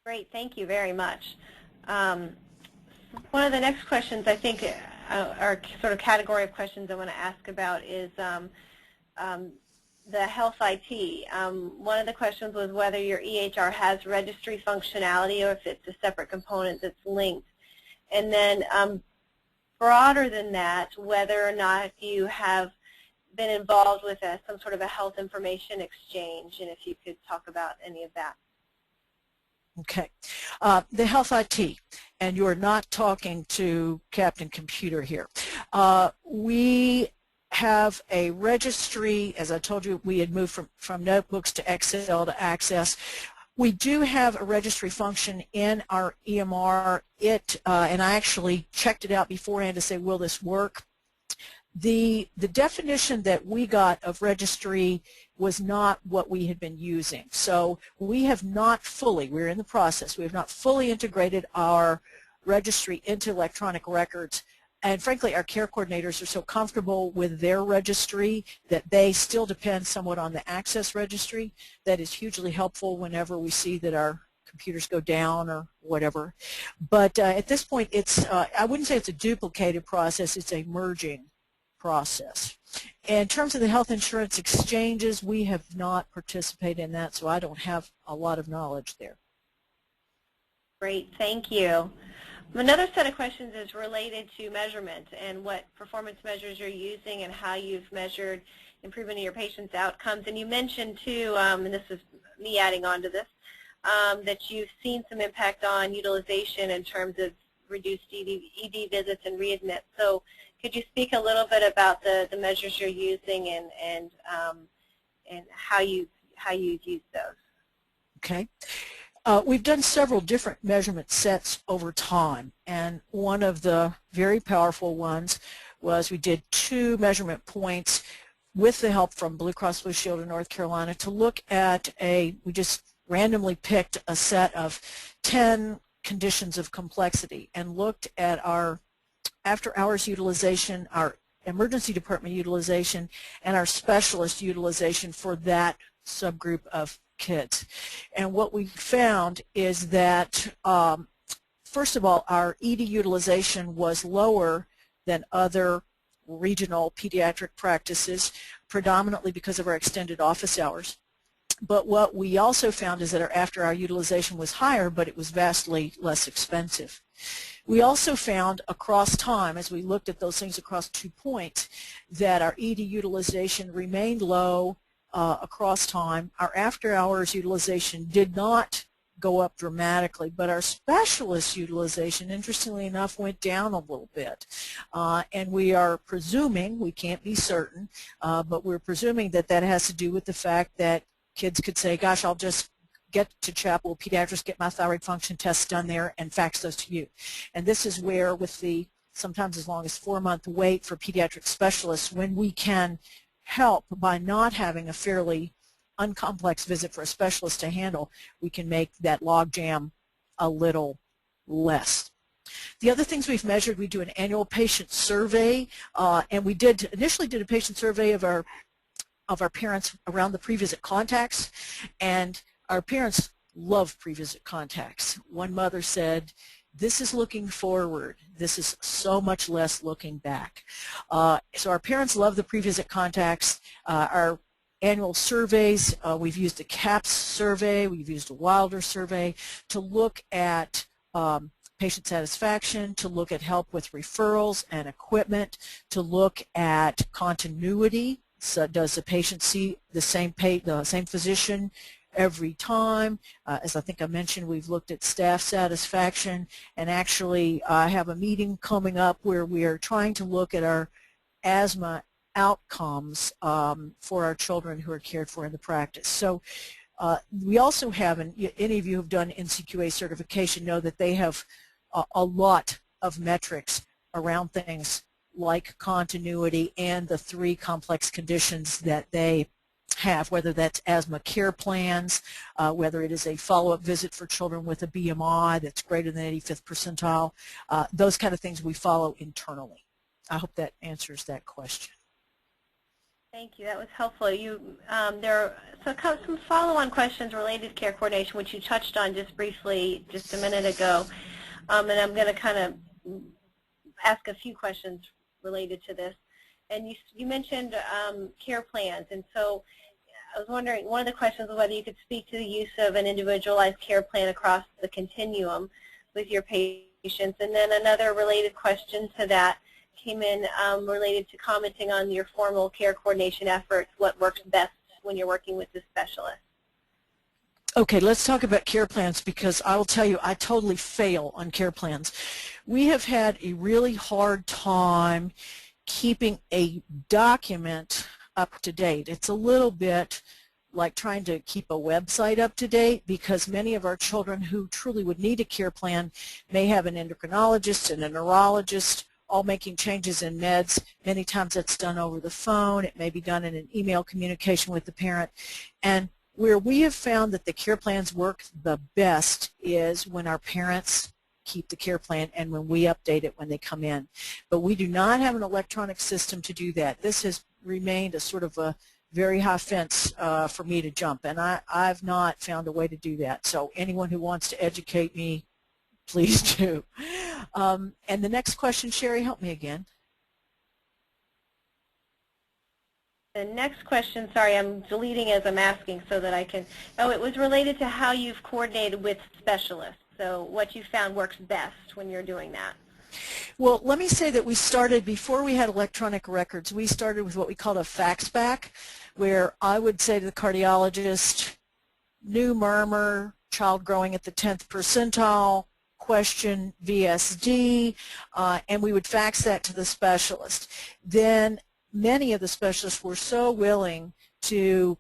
Great, thank you very much. One of the next questions I think are sort of category of questions I want to ask about is the health IT. One of the questions was whether your EHR has registry functionality or if it's a separate component that's linked. And then broader than that, whether or not you have been involved with some sort of a health information exchange, and if you could talk about any of that. Okay. The health IT, and you're not talking to Captain Computer here. We have a registry. As I told you, we had moved from notebooks to Excel to Access. We do have a registry function in our EMR. And I actually checked it out beforehand to say, will this work? The definition that we got of registry was not what we had been using. So we have not fully, we're in the process, we have not fully integrated our registry into electronic records. And frankly, our care coordinators are so comfortable with their registry that they still depend somewhat on the Access registry. That is hugely helpful whenever we see that our computers go down or whatever. But at this point, it's I wouldn't say it's a duplicated process, it's a merging process. In terms of the health insurance exchanges, we have not participated in that, so I don't have a lot of knowledge there. Great, thank you. Another set of questions is related to measurement and what performance measures you're using and how you've measured improvement in your patients' outcomes. And you mentioned too, and this is me adding on to this, that you've seen some impact on utilization in terms of reduced ED visits and readmits. So could you speak a little bit about the measures you're using and how you've used those? Okay. We've done several different measurement sets over time, and one of the very powerful ones was we did 2 measurement points with the help from Blue Cross Blue Shield of North Carolina to look at we just randomly picked a set of 10 conditions of complexity and looked at our after-hours utilization, our emergency department utilization, and our specialist utilization for that subgroup of kids. And what we found is that, first of all, our ED utilization was lower than other regional pediatric practices, predominantly because of our extended office hours. But what we also found is that our after-hour utilization was higher, but it was vastly less expensive. We also found across time, as we looked at those things across 2 points, that our ED utilization remained low across time. Our after-hours utilization did not go up dramatically, but our specialist utilization, interestingly enough, went down a little bit. And we are presuming, we can't be certain, but we're presuming that that has to do with the fact that kids could say, gosh, I'll just get to Chapel Pediatrics, get my thyroid function tests done there, and fax those to you. And this is where, with the sometimes as long as 4-month wait for pediatric specialists, when we can help by not having a fairly uncomplex visit for a specialist to handle, we can make that logjam a little less. The other things we've measured, we do an annual patient survey, and we initially did a patient survey of our parents around the pre-visit contacts, and our parents love pre-visit contacts. One mother said, this is looking forward. This is so much less looking back. So our parents love the pre-visit contacts. Our annual surveys, we've used a CAPS survey, we've used a Wilder survey to look at patient satisfaction, to look at help with referrals and equipment, to look at continuity. So does the patient see the same physician every time? As I think I mentioned, we've looked at staff satisfaction, and actually I have a meeting coming up where we are trying to look at our asthma outcomes for our children who are cared for in the practice. So we also have, and any of you who have done NCQA certification know that they have a lot of metrics around things like continuity and the 3 complex conditions that they have, whether that's asthma care plans, whether it is a follow-up visit for children with a BMI that's greater than 85th percentile, those kind of things we follow internally. I hope that answers that question. Thank you. That was helpful. There are some follow-on questions related to care coordination, which you touched on just briefly just a minute ago. And I'm going to kind of ask a few questions related to this. And you mentioned care plans, and so I was wondering, one of the questions was whether you could speak to the use of an individualized care plan across the continuum with your patients. And then another related question to that came in related to commenting on your formal care coordination efforts, what works best when you're working with the specialist. Okay, let's talk about care plans, because I will tell you I totally fail on care plans. We have had a really hard time keeping a document up to date. It's a little bit like trying to keep a website up to date, because many of our children who truly would need a care plan may have an endocrinologist and a neurologist all making changes in meds. Many times that's done over the phone. It may be done in an email communication with the parent. And where we have found that the care plans work the best is when our parents keep the care plan and when we update it when they come in. But we do not have an electronic system to do that. This has remained a sort of a very high fence for me to jump, and I've not found a way to do that. So anyone who wants to educate me, please do. And the next question, Sherry, help me again. The next question, sorry, I'm deleting as I'm asking so that I can, it was related to how you've coordinated with specialists. So what you found works best when you're doing that. Well, let me say that we started, before we had electronic records, we started with what we called a fax back, where I would say to the cardiologist, new murmur, child growing at the 10th percentile, question VSD, and we would fax that to the specialist. Then many of the specialists were so willing to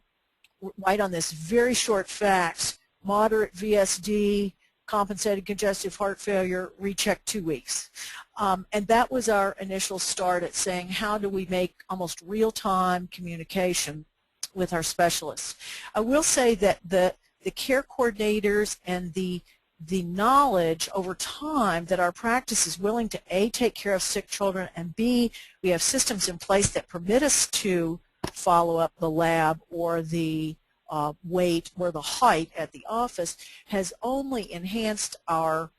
write on this very short fax, moderate VSD, compensated congestive heart failure, recheck 2 weeks. And that was our initial start at saying, how do we make almost real-time communication with our specialists? I will say that the care coordinators and the knowledge over time that our practice is willing to A, take care of sick children, and B, we have systems in place that permit us to follow up the lab or the weight or the height at the office, has only enhanced our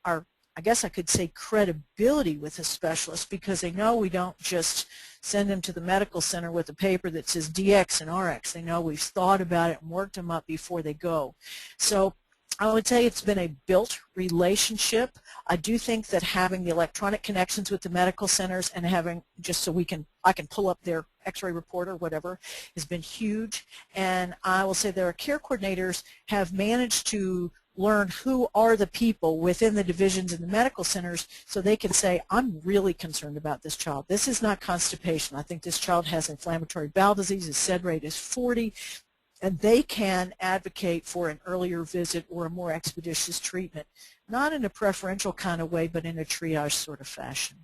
I guess I could say credibility with a specialist, because they know we don't just send them to the medical center with a paper that says DX and RX. They know we've thought about it and worked them up before they go. So I would say it's been a built relationship. I do think that having the electronic connections with the medical centers and having, just so I can pull up their x-ray report or whatever, has been huge. And I will say that our care coordinators have managed to learn who are the people within the divisions in the medical centers, so they can say, I'm really concerned about this child. This is not constipation. I think this child has inflammatory bowel disease. His SED rate is 40. And they can advocate for an earlier visit or a more expeditious treatment, not in a preferential kind of way, but in a triage sort of fashion.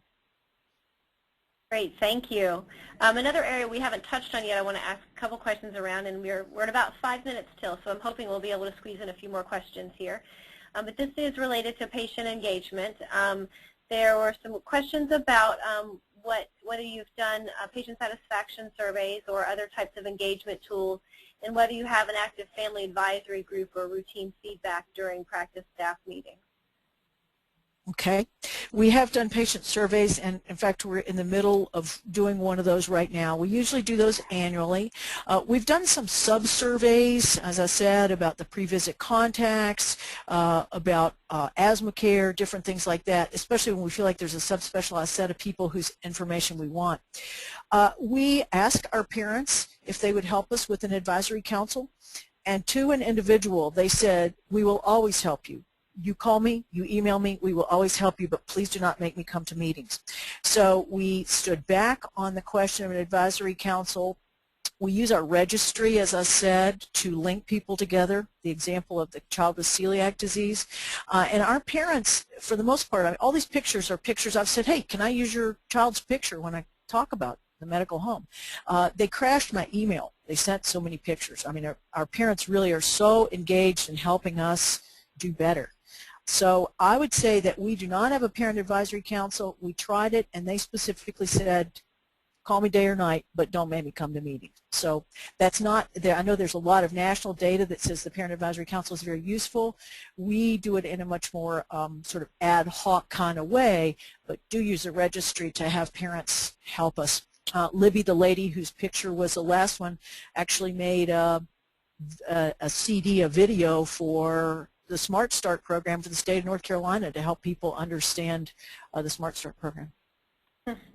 Great, thank you. Another area we haven't touched on yet, I want to ask a couple questions around, and we're at about 5 minutes till, so I'm hoping we'll be able to squeeze in a few more questions here. But this is related to patient engagement. There were some questions about whether you've done patient satisfaction surveys or other types of engagement tools, and whether you have an active family advisory group or routine feedback during practice staff meetings. Okay. We have done patient surveys, and in fact we're in the middle of doing one of those right now. We usually do those annually. We've done some sub-surveys, as I said, about the pre-visit contacts, about asthma care, different things like that, especially when we feel like there's a subspecialized set of people whose information we want. We ask our parents if they would help us with an advisory council, and to an individual they said, we will always help you. You call me, you email me, we will always help you, but please do not make me come to meetings. So we stood back on the question of an advisory council. We use our registry, as I said, to link people together, the example of the child with celiac disease. And our parents, for the most part, I mean, all these pictures are pictures I've said, hey, can I use your child's picture when I talk about the medical home? They crashed my email. They sent so many pictures. I mean, our parents really are so engaged in helping us do better. So I would say that we do not have a parent advisory council. We tried it, and they specifically said, call me day or night, but don't make me come to meetings. So that's not there. I know there's a lot of national data that says the Parent Advisory Council is very useful. We do it in a much more sort of ad hoc kind of way, but do use a registry to have parents help us. Libby, the lady whose picture was the last one, actually made a CD, a video for the Smart Start program for the state of North Carolina to help people understand the Smart Start program.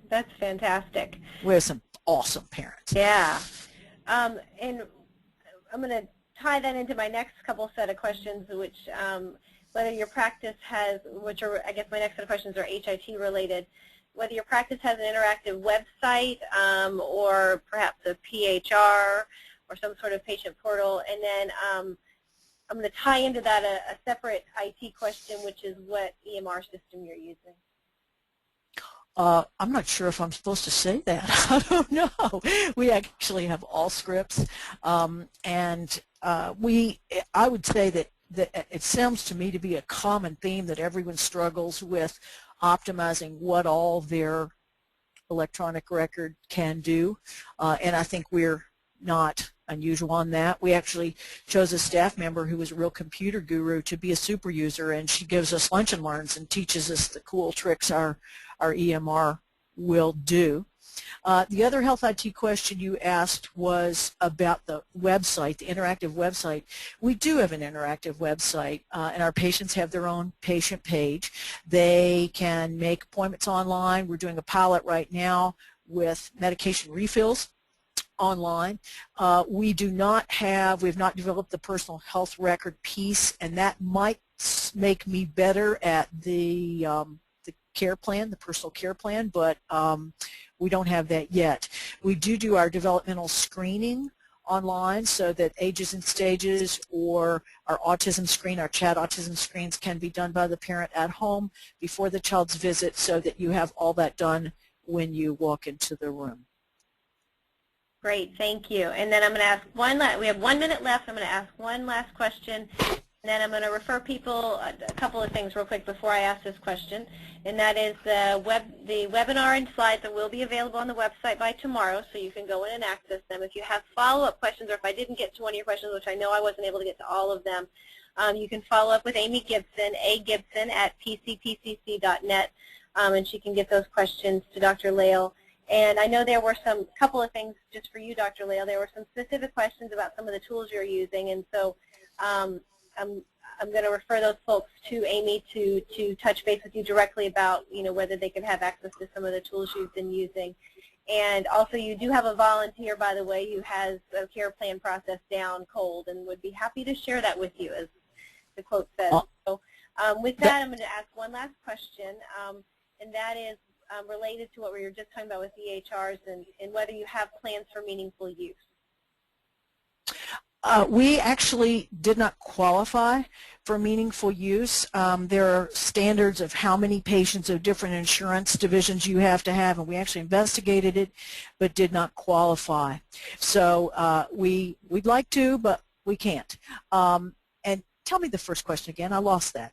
That's fantastic. We have some awesome parents. Yeah. And I'm going to tie that into my next couple set of questions, which whether your practice has, which are, I guess my next set of questions are HIT related, whether your practice has an interactive website or perhaps a PHR or some sort of patient portal. And then I'm going to tie into that a separate IT question, which is what EMR system you're using. I'm not sure if I'm supposed to say that. I don't know. We actually have all scripts, and I would say that it sounds to me to be a common theme that everyone struggles with optimizing what all their electronic record can do, and I think we're not unusual on that. We actually chose a staff member who was a real computer guru to be a super user, and she gives us lunch and learns and teaches us the cool tricks our EMR will do. The other health IT question you asked was about the website, the interactive website. We do have an interactive website, and our patients have their own patient page. They can make appointments online. We're doing a pilot right now with medication refills online. We have not developed the personal health record piece, and that might make me better at the care plan, the personal care plan, but we don't have that yet. We do our developmental screening online so that ages and stages or our autism screen, our chat autism screens can be done by the parent at home before the child's visit so that you have all that done when you walk into the room. Great, thank you. And then I'm going to ask we have 1 minute left. I'm going to ask one last question, and then I'm going to refer people a couple of things real quick before I ask this question, and that is the webinar and slides that will be available on the website by tomorrow, so you can go in and access them. If you have follow-up questions, or if I didn't get to one of your questions, which I know I wasn't able to get to all of them, you can follow up with Amy Gibson, agibson@pcpcc.net, and she can get those questions to Dr. Lael. And I know there were couple of things just for you, Dr. Lael. There were some specific questions about some of the tools you're using, and so I'm going to refer those folks to Amy to touch base with you directly about whether they could have access to some of the tools you've been using. And also, you do have a volunteer, by the way, who has a care plan process down cold and would be happy to share that with you, as the quote says. So with that, I'm going to ask one last question, and that is related to what we were just talking about with EHRs and whether you have plans for meaningful use. We actually did not qualify for meaningful use. There are standards of how many patients of different insurance divisions you have to have, and we actually investigated it but did not qualify. So we'd like to, but we can't. And tell me the first question again. I lost that.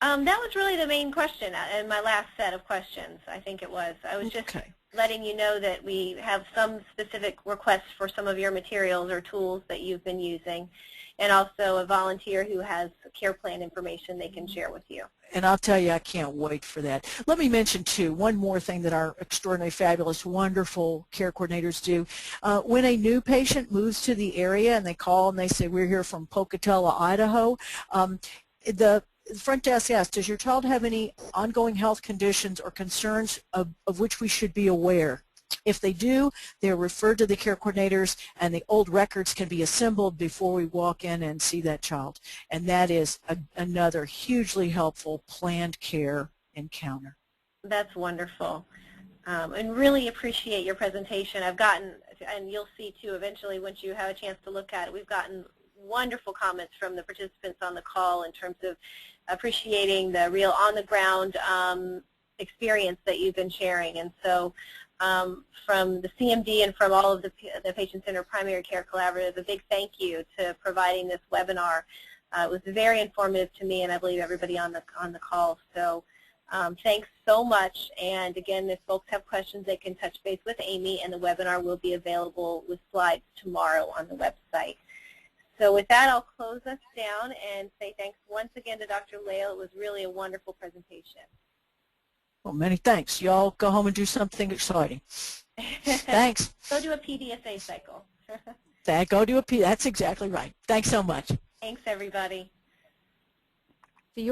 That was really the main question in my last set of questions, I think it was. I was just letting you know that we have some specific requests for some of your materials or tools that you've been using, and also a volunteer who has care plan information they can share with you. And I'll tell you, I can't wait for that. Let me mention, too, one more thing that our extraordinary, fabulous, wonderful care coordinators do. When a new patient moves to the area and they call and they say, we're here from Pocatello, Idaho, the front desk asks, does your child have any ongoing health conditions or concerns of which we should be aware? If they do, they're referred to the care coordinators, and the old records can be assembled before we walk in and see that child. And that is another hugely helpful planned care encounter. That's wonderful. And really appreciate your presentation. I've gotten, and you'll see too eventually once you have a chance to look at it, we've gotten wonderful comments from the participants on the call in terms of appreciating the real on-the-ground experience that you've been sharing. And so from the CMD and from all of the Patient-Centered Primary Care Collaborative, a big thank you to providing this webinar. It was very informative to me, and I believe everybody on the call. So Thanks so much, and again, if folks have questions, they can touch base with Amy, and the webinar will be available with slides tomorrow on the website. So with that, I'll close us down and say thanks once again to Dr. Lael. It was really a wonderful presentation. Well, many thanks. Y'all go home and do something exciting. Thanks. Go do a PDSA cycle. That's exactly right. Thanks so much. Thanks, everybody. The